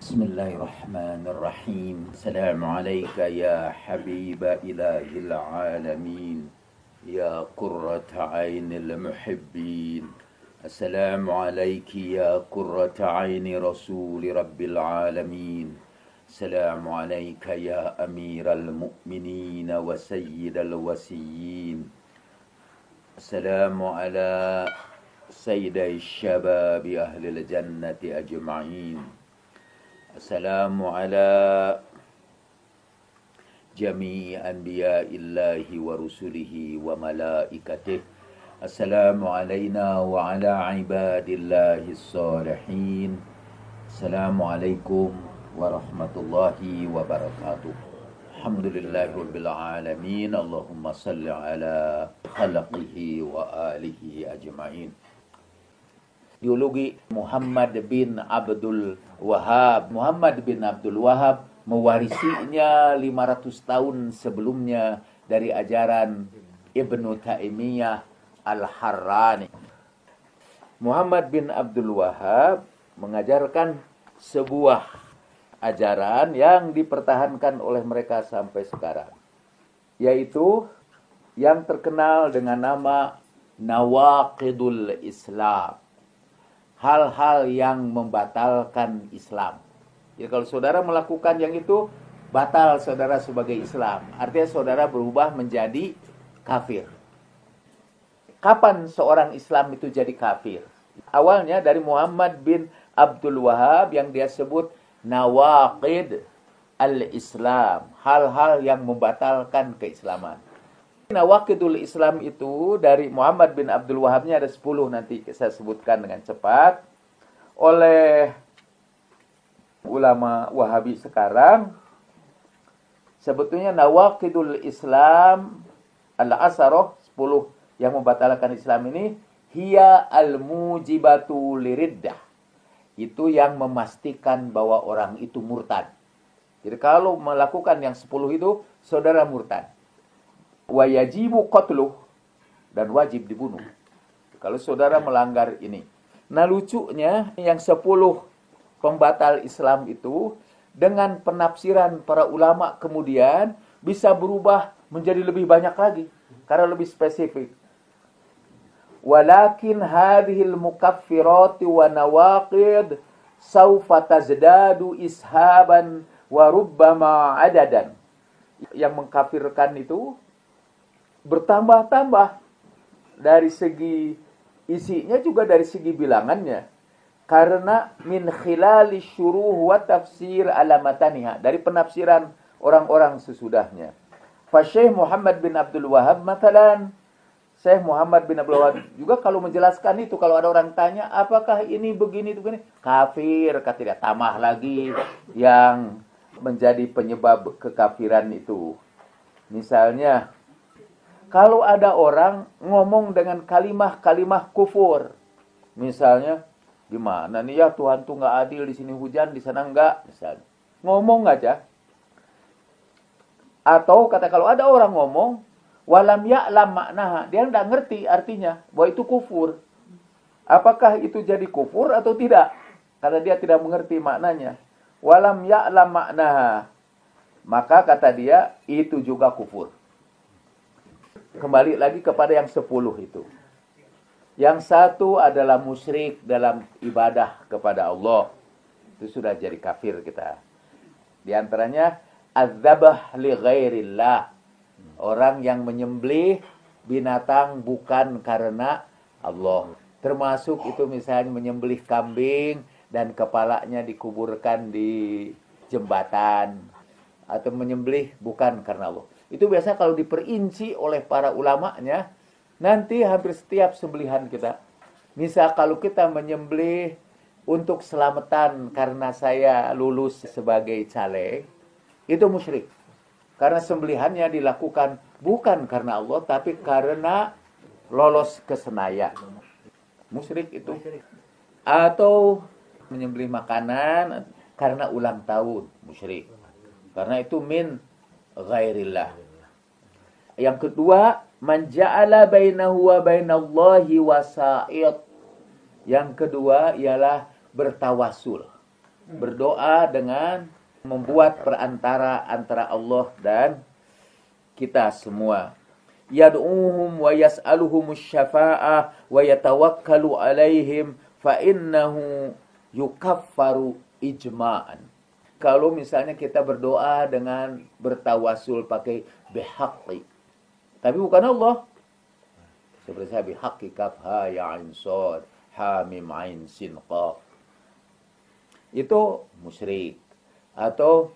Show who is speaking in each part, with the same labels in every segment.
Speaker 1: بسم الله الرحمن الرحيم. السلام عليك يا حبيب إله العالمين، يا قرة عين المحبين. السلام عليك يا قرة عين رسول رب العالمين. السلام عليك يا أمير المؤمنين وسيد الوسيين. السلام على سيد الشباب أهل الجنة أجمعين. السلام على جميع أنبياء الله ورسله وملائكته. السلام علينا وعلى عباد الله الصالحين. السلام عليكم ورحمة الله وبركاته. الحمد لله رب العالمين. اللهم صل على خلقه وآله أجمعين. Ideologi Muhammad bin Abdul Wahab. Muhammad bin Abdul Wahab mewarisinya 500 tahun sebelumnya dari ajaran Ibnu Taimiyah Al-Harrani. Muhammad bin Abdul Wahab mengajarkan sebuah ajaran yang dipertahankan oleh mereka sampai sekarang, yaitu yang terkenal dengan nama Nawaqidul Islam. Hal-hal yang membatalkan Islam. Jadi kalau saudara melakukan yang itu, batal saudara sebagai Islam. Artinya saudara berubah menjadi kafir. Kapan seorang Islam itu jadi kafir? Awalnya dari Muhammad bin Abdul Wahab yang dia sebut Nawaqid al-Islam. Hal-hal yang membatalkan keislaman. Nawaqidul Islam itu dari Muhammad bin Abdul Wahabnya ada 10, nanti saya sebutkan dengan cepat. Oleh ulama Wahabi sekarang, sebetulnya Nawaqidul Islam al-Asarah, 10 yang membatalkan Islam ini, hiya al-mujibatu liriddah. Itu yang memastikan bahwa orang itu murtad. Jadi kalau melakukan yang 10 itu, saudara murtad. Wa yajibu qatluh, dan wajib dibunuh kalau saudara melanggar ini. Nah lucunya yang 10 pembatal Islam itu dengan penafsiran para ulama kemudian bisa berubah menjadi lebih banyak lagi karena lebih spesifik. Walakin hadhil mukaffirat wa nawaqid sawfa tazdadu ishaban wa rubbama adadan. Yang mengkafirkan itu bertambah-tambah dari segi isinya juga dari segi bilangannya, karena min khilali syuruh wa tafsir alamataniha, dari penafsiran orang-orang sesudahnya. Fa Syekh Muhammad bin Abdul Wahab matalan, Syekh Muhammad bin Abdul Wahab juga kalau menjelaskan itu, kalau ada orang tanya apakah ini begini itu begini, kafir, kata dia, tambah lagi yang menjadi penyebab kekafiran itu. Misalnya kalau ada orang ngomong dengan kalimah-kalimah kufur, misalnya, gimana nih ya Tuhan tuh nggak adil, di sini hujan, di sana enggak, misalnya, ngomong aja. Atau kata kalau ada orang ngomong, walam ya'lam maknaha, dia nggak ngerti artinya, bahwa itu kufur. Apakah itu jadi kufur atau tidak? Karena dia tidak mengerti maknanya. Walam ya'lam maknaha, maka kata dia itu juga kufur. Kembali lagi kepada yang 10 itu. Yang satu adalah musyrik dalam ibadah kepada Allah. Itu sudah jadi kafir kita. Di antaranya adzabah li ghairillah. Orang yang menyembelih binatang bukan karena Allah. Termasuk itu misalnya menyembelih kambing dan kepalanya dikuburkan di jembatan. Atau menyembelih bukan karena Allah. Itu biasa kalau diperinci oleh para ulamanya, nanti hampir setiap sembelihan kita. Misal kalau kita menyembelih untuk selamatan karena saya lulus sebagai caleg, itu musyrik. Karena sembelihannya dilakukan bukan karena Allah, tapi karena lolos ke Senayan. Musyrik itu. Atau menyembelih makanan karena ulang tahun, musyrik. Karena itu min ghairillah. Yang kedua, man ja'ala bainahu wa bainallahi wasa'id. Yang kedua ialah bertawasul. Berdoa dengan membuat perantara antara Allah dan kita semua. Yad'uhum wa yas'aluhumus syafa'ah wa yatawakkalu alaihim fa innahu yukaffaru ijma'an. Kalau misalnya kita berdoa dengan bertawasul pakai bihaqqi, tapi bukan Allah. Seperti saya bihaqqi kaf ha ya ain sad ha mim ain sin qaf. Itu musyrik. Atau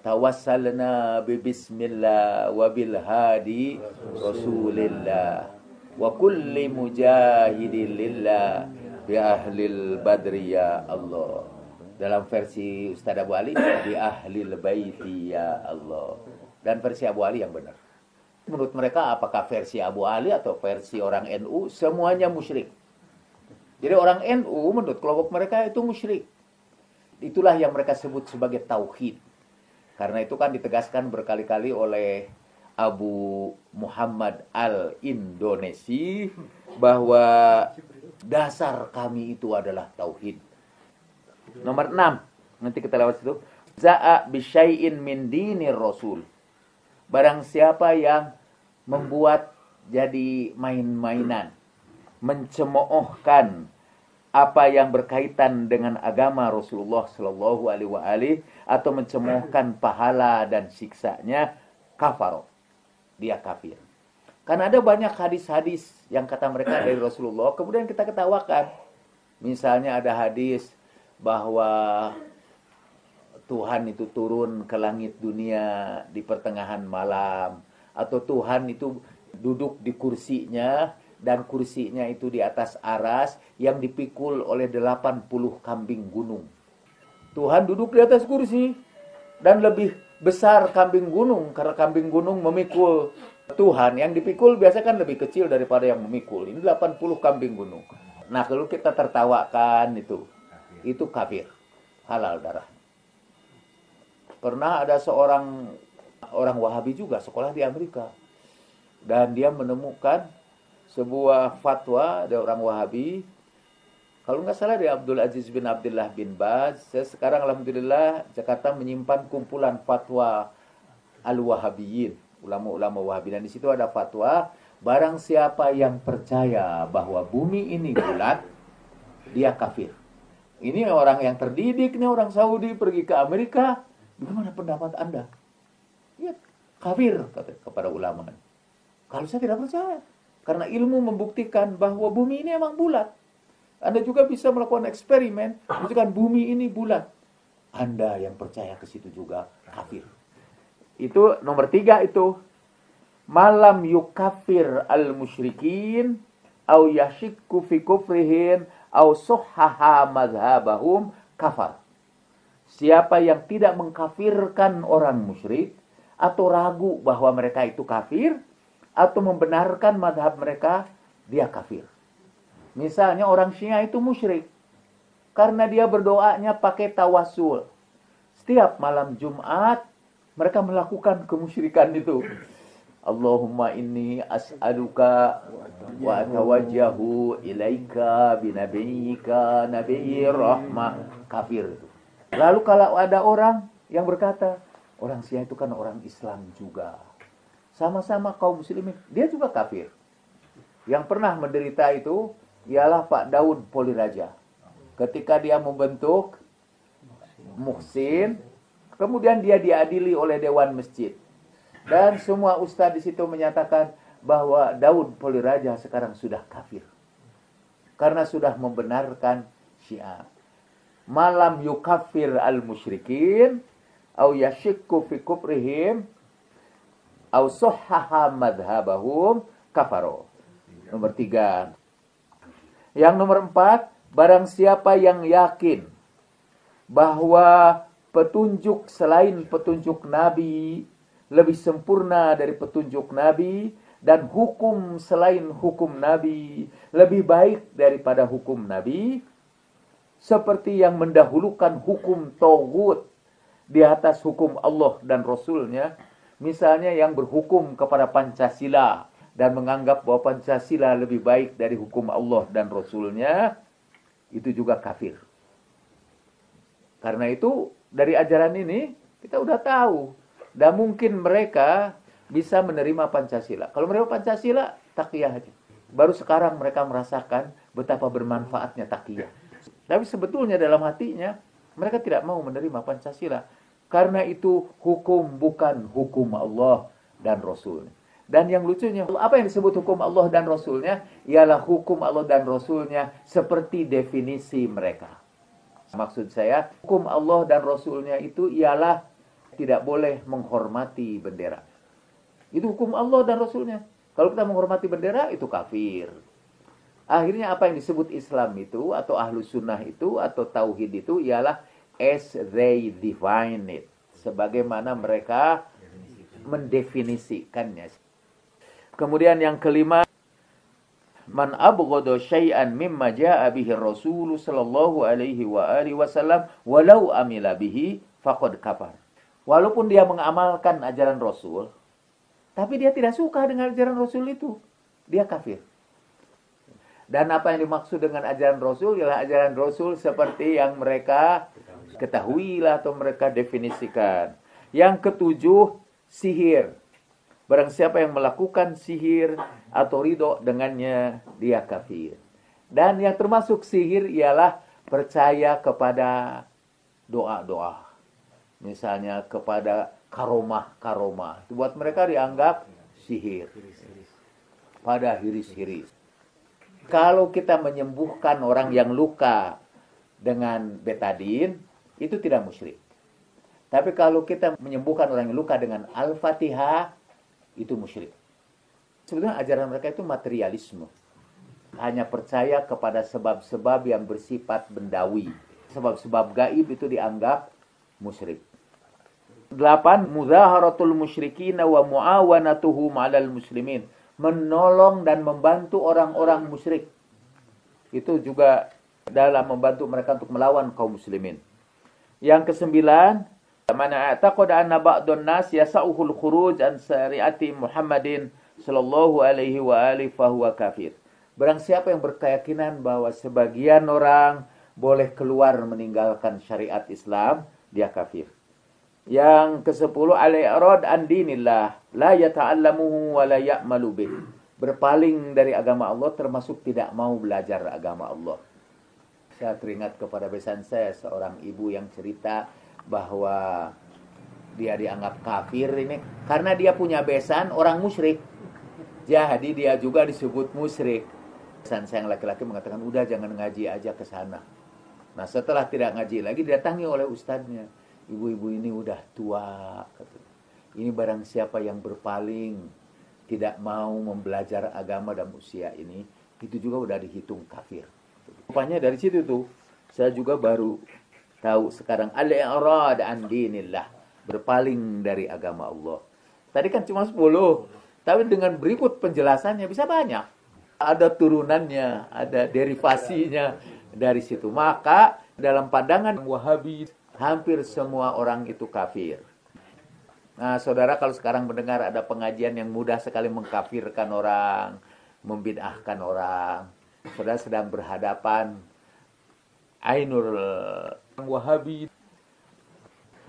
Speaker 1: tawassalna bi bismillah wa bil hadi rasulillah wa kulli mujahidin lillah bi ahlil badri ya Allah. Dalam versi Ustaz Abu Ali bi ahlil baiti ya Allah. Dan versi Abu Ali yang benar. Menurut mereka apakah versi Abu Ali atau versi orang NU semuanya musyrik. Jadi orang NU menurut kelompok mereka itu musyrik. Itulah yang mereka sebut sebagai tauhid. Karena itu kan ditegaskan berkali-kali oleh Abu Muhammad al-Indonesi bahwa dasar kami itu adalah tauhid. Nomor 6, nanti kita lewat situ. Za'a bisyai'in min dinir rasul. Barang siapa yang membuat jadi main-mainan, mencemoohkan apa yang berkaitan dengan agama Rasulullah Shallallahu Alaihi Wasallam atau mencemoohkan pahala dan siksanya, kafar, dia kafir. Karena ada banyak hadis-hadis yang kata mereka dari Rasulullah, kemudian kita ketawakan. Misalnya ada hadis bahwa Tuhan itu turun ke langit dunia di pertengahan malam, atau Tuhan itu duduk di kursinya dan kursinya itu di atas aras yang dipikul oleh 80 kambing gunung. Tuhan duduk di atas kursi dan lebih besar kambing gunung karena kambing gunung memikul Tuhan. Yang dipikul biasa kan lebih kecil daripada yang memikul. Ini 80 kambing gunung. Nah, kalau kita tertawakan itu kafir. Halal darah. Pernah ada seorang orang Wahabi juga sekolah di Amerika. Dan dia menemukan sebuah fatwa dari orang Wahabi. Kalau nggak salah dari Abdul Aziz bin Abdullah bin Baz. Saya sekarang alhamdulillah Jakarta menyimpan kumpulan fatwa al-Wahabiyin, ulama-ulama Wahabi. Dan di situ ada fatwa, barang siapa yang percaya bahwa bumi ini bulat, dia kafir. Ini orang yang terdidik, ini orang Saudi pergi ke Amerika. Bagaimana pendapat Anda? Ya, kafir kepada ulama. Kalau saya tidak percaya. Karena ilmu membuktikan bahwa bumi ini emang bulat. Anda juga bisa melakukan eksperimen, menunjukkan bumi ini bulat. Anda yang percaya ke situ juga kafir. Itu nomor 3 itu. Malam yukafir al-musyrikin, au yashikku fi kufrihin, au suhaha madhabahum kafar. Siapa yang tidak mengkafirkan orang musyrik, atau ragu bahwa mereka itu kafir, atau membenarkan madhab mereka, dia kafir. Misalnya orang Syiah itu musyrik karena dia berdoanya pakai tawasul. Setiap malam Jumat mereka melakukan kemusyrikan itu. Allahumma inni as'aluka wa atawajjahu ilaika binabiyyika nabiyyir rahmah. Kafir itu. Lalu kalau ada orang yang berkata, orang Syiah itu kan orang Islam juga, sama-sama kaum muslimin, dia juga kafir. Yang pernah menderita itu ialah Pak Daud Poliraja. Ketika dia membentuk Muhsin, kemudian dia diadili oleh Dewan Masjid. Dan semua ustadz di situ menyatakan bahwa Daud Poliraja sekarang sudah kafir. Karena sudah membenarkan Syiah. Malam yukafir al-musyrikin, au yashikku fi kufrihim, au suhaha madhabahum kafaro. Nomor 3. Yang nomor 4, barang siapa yang yakin bahwa petunjuk selain petunjuk Nabi lebih sempurna dari petunjuk Nabi, dan hukum selain hukum Nabi lebih baik daripada hukum Nabi, seperti yang mendahulukan hukum tauhid di atas hukum Allah dan Rasulnya. Misalnya yang berhukum kepada Pancasila dan menganggap bahwa Pancasila lebih baik dari hukum Allah dan Rasulnya, itu juga kafir. Karena itu dari ajaran ini kita udah tahu. Dan mungkin mereka bisa menerima Pancasila. Kalau menerima Pancasila, takiyah aja. Baru sekarang mereka merasakan betapa bermanfaatnya takiyah. Tapi sebetulnya dalam hatinya, mereka tidak mau menerima Pancasila. Karena itu hukum bukan hukum Allah dan Rasul. Dan yang lucunya, apa yang disebut hukum Allah dan Rasulnya? Ialah hukum Allah dan Rasulnya seperti definisi mereka. Maksud saya, hukum Allah dan Rasulnya itu ialah tidak boleh menghormati bendera. Itu hukum Allah dan Rasulnya. Kalau kita menghormati bendera, itu kafir. Akhirnya apa yang disebut Islam itu, atau Ahlus Sunnah itu, atau Tauhid itu, ialah as they define it. Sebagaimana mereka mendefinisikannya. Kemudian yang kelima, man abghada syai'an mimma jaa'a bihi Rasul sallallahu alaihi wa alihi wasallam walau amila bihi faqad kafar. Walaupun dia mengamalkan ajaran Rasul, tapi dia tidak suka dengan ajaran Rasul itu, dia kafir. Dan apa yang dimaksud dengan ajaran Rasul ialah ajaran Rasul seperti yang mereka ketahui lah atau mereka definisikan. Yang ketujuh, sihir. Barang siapa yang melakukan sihir atau ridho dengannya, dia kafir. Dan yang termasuk sihir ialah percaya kepada doa-doa. Misalnya kepada karomah-karomah. Buat mereka dianggap sihir. Pada hiris-hiris. Kalau kita menyembuhkan orang yang luka dengan betadin, itu tidak musyrik. Tapi kalau kita menyembuhkan orang yang luka dengan Al-Fatihah, itu musyrik. Sebenarnya ajaran mereka itu materialisme. Hanya percaya kepada sebab-sebab yang bersifat bendawi. Sebab-sebab gaib itu dianggap musyrik. 8. Muzaharatul musyrikin wa muawanatuhum 'alal muslimin. Menolong dan membantu orang-orang musyrik. Itu juga dalam membantu mereka untuk melawan kaum muslimin. Yang kesembilan, mana i'taqada anna ba'dun nas yasa'uhul khuruj an syariati Muhammadin sallallahu alaihi wa alihi fa huwa kafir. Barang siapa yang berkeyakinan bahwa sebagian orang boleh keluar meninggalkan syariat Islam, dia kafir. Yang ke-10, al-i'rad an dinillah, la yata'allamuhu wa la ya'malu bih. Berpaling dari agama Allah termasuk tidak mau belajar agama Allah. Saya teringat kepada besan saya seorang ibu yang cerita bahwa dia dianggap kafir ini karena dia punya besan orang musyrik. Jadi dia juga disebut musyrik. Besan saya yang laki-laki mengatakan, udah jangan ngaji aja ke sana. Nah setelah tidak ngaji lagi didatangi oleh ustadznya. Ibu-ibu ini udah tua. Ini barang siapa yang berpaling, tidak mau mempelajari agama dan usia ini, itu juga udah dihitung kafir. Rupanya dari situ tuh, saya juga baru tahu sekarang al-i'rad an dinillah, berpaling dari agama Allah. Tadi kan cuma 10, tapi dengan berikut penjelasannya bisa banyak. Ada turunannya, ada derivasinya dari situ. Maka dalam pandangan Wahabi, hampir semua orang itu kafir. Nah, saudara kalau sekarang mendengar ada pengajian yang mudah sekali mengkafirkan orang, membid'ahkan orang, saudara sedang berhadapan Ainul Wahabi.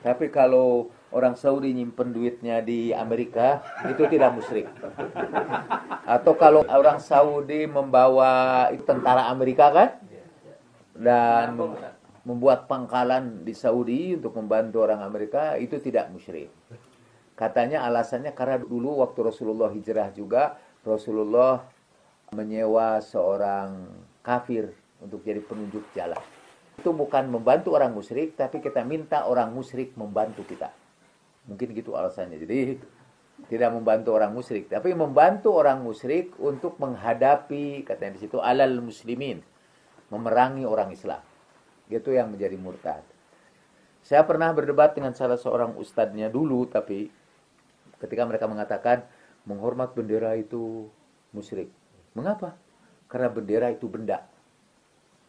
Speaker 1: Tapi kalau orang Saudi nyimpen duitnya di Amerika, itu tidak musyrik. Atau kalau orang Saudi membawa tentara Amerika kan, dan membuat pangkalan di Saudi untuk membantu orang Amerika, itu tidak musyrik. Katanya alasannya karena dulu waktu Rasulullah hijrah juga, Rasulullah menyewa seorang kafir untuk jadi penunjuk jalan. Itu bukan membantu orang musyrik, tapi kita minta orang musyrik membantu kita. Mungkin gitu alasannya. Jadi tidak membantu orang musyrik, tapi membantu orang musyrik untuk menghadapi, katanya di situ, alal muslimin, memerangi orang Islam. Gitu yang menjadi murtad. Saya pernah berdebat dengan salah seorang ustadznya dulu, tapi ketika mereka mengatakan menghormat bendera itu musyrik. Mengapa? Karena bendera itu benda.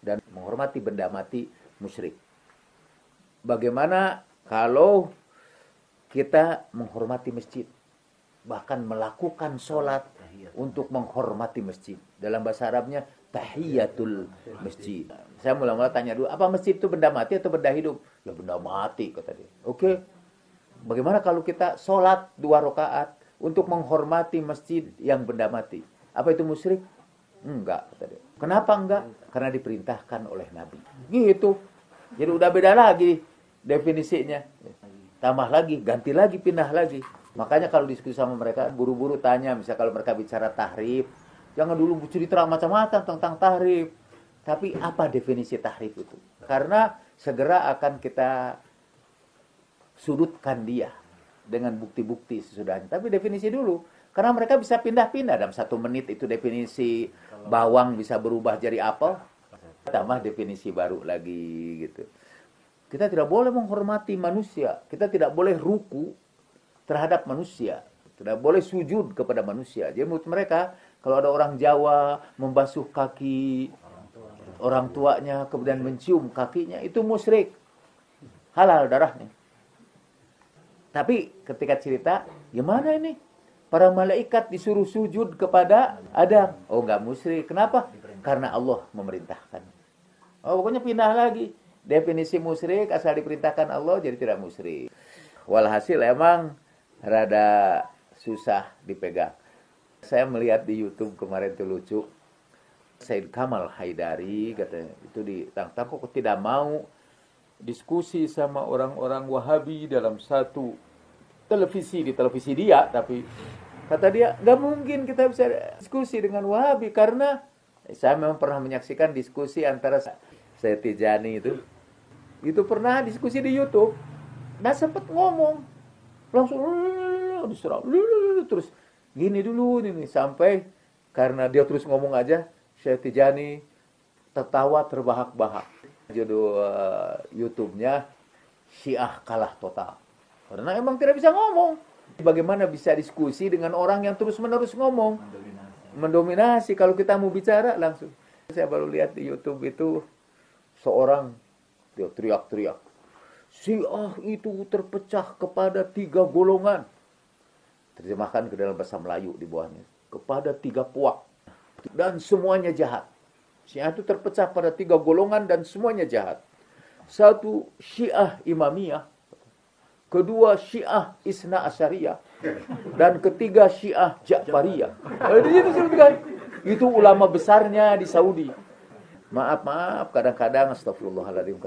Speaker 1: Dan menghormati benda mati musyrik. Bagaimana kalau kita menghormati masjid? Bahkan melakukan sholat untuk menghormati masjid. Dalam bahasa Arabnya, tahiyatul masjid. Saya mula-mula tanya dulu, apa masjid itu benda mati atau benda hidup? Ya benda mati, kata dia. Oke. Bagaimana kalau kita sholat 2 rakaat untuk menghormati masjid yang benda mati? Apa itu musyrik? Enggak, kata dia. Kenapa enggak? Karena diperintahkan oleh Nabi. Gitu. Jadi udah beda lagi definisinya. Tambah lagi, ganti lagi, pindah lagi. Makanya kalau diskusi sama mereka, buru-buru tanya, misalnya kalau mereka bicara tahrif, jangan dulu cerita macam-macam tentang tahrif. Tapi apa definisi tahrif itu? Karena segera akan kita sudutkan dia dengan bukti-bukti sesudahnya. Tapi definisi dulu. Karena mereka bisa pindah-pindah dalam 1 menit itu definisi bawang bisa berubah jadi apel. Tambah definisi baru lagi gitu. Kita tidak boleh menghormati manusia. Kita tidak boleh ruku terhadap manusia. Tidak boleh sujud kepada manusia. Jadi menurut mereka, kalau ada orang Jawa membasuh kaki orang tuanya, kemudian mencium kakinya, itu musyrik. Halal darahnya. Tapi ketika cerita, gimana ini? Para malaikat disuruh sujud kepada Adam. Oh, enggak musyrik. Kenapa? Karena Allah memerintahkan. Oh, pokoknya pindah lagi. Definisi musyrik asal diperintahkan Allah jadi tidak musyrik. Walhasil emang rada susah dipegang. Saya melihat di YouTube kemarin itu lucu. Said Kamal Haidari katanya itu ditantang kok tidak mau diskusi sama orang-orang Wahabi dalam satu televisi, di televisi dia, tapi kata dia nggak mungkin kita bisa diskusi dengan Wahabi karena saya memang pernah menyaksikan diskusi antara saya Tijani itu pernah diskusi di YouTube. Nah sempat ngomong langsung diserang terus gini dulu ini sampai karena dia terus ngomong aja Syekh Tijani tertawa terbahak-bahak. Judul YouTube-nya Syiah kalah total. Karena emang tidak bisa ngomong. Bagaimana bisa diskusi dengan orang yang terus-menerus ngomong? Mendominasi. Kalau kita mau bicara langsung. Saya baru lihat di YouTube itu seorang dia teriak-teriak. Syiah itu terpecah kepada 3 golongan. Terjemahkan ke dalam bahasa Melayu di bawahnya. Kepada 3 puak. Dan semuanya jahat. Syiah itu terpecah pada 3 golongan dan semuanya jahat. 1, Syiah Imamiyah. Kedua, Syiah Isna Asyariyah. Dan ketiga, Syiah Ja'fariyah. Itu ulama besarnya di Saudi. Maaf, kadang-kadang astagfirullahaladzim,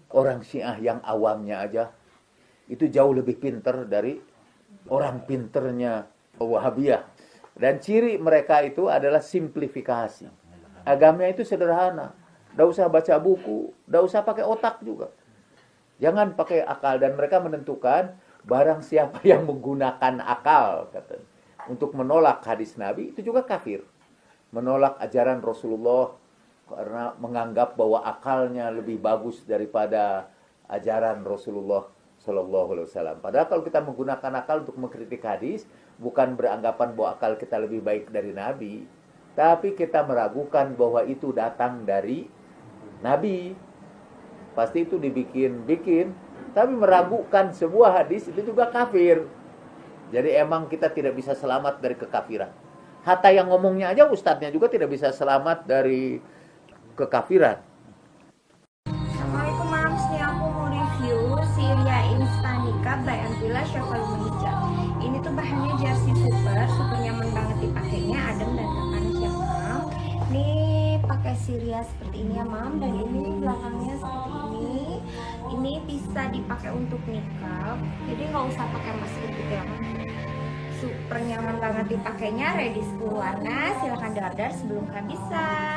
Speaker 1: orang Syiah yang awamnya aja, itu jauh lebih pinter dari orang pinternya Wahabiyah. Dan ciri mereka itu adalah simplifikasi. Agamanya itu sederhana. Tidak usah baca buku, tidak usah pakai otak juga. Jangan pakai akal. Dan mereka menentukan barang siapa yang menggunakan akal untuk menolak hadis Nabi, itu juga kafir. Menolak ajaran Rasulullah karena menganggap bahwa akalnya lebih bagus daripada ajaran Rasulullah Sallallahu Alaihi Wasallam. Padahal kalau kita menggunakan akal untuk mengkritik hadis, bukan beranggapan bahwa akal kita lebih baik dari Nabi, tapi kita meragukan bahwa itu datang dari Nabi. Pasti itu dibikin-bikin, tapi meragukan sebuah hadis itu juga kafir. Jadi emang kita tidak bisa selamat dari kekafiran. Hatta yang ngomongnya aja ustadznya juga tidak bisa selamat dari kekafiran.
Speaker 2: Assalamualaikum Mams, nih aku mau review Syria Instanika by Antilla Shuffle Hijab. Ini tuh bahannya jersey super nyaman banget dipakainya, adem dan gak panas ya Mam. Nih pakai Syria seperti ini ya Mam, dan ini belakangnya seperti ini. Ini bisa dipakai untuk nikah, jadi nggak usah pakai masker gitu ya Mam. Super nyaman banget dipakainya, ready 10 warna, silahkan order sebelum kehabisan.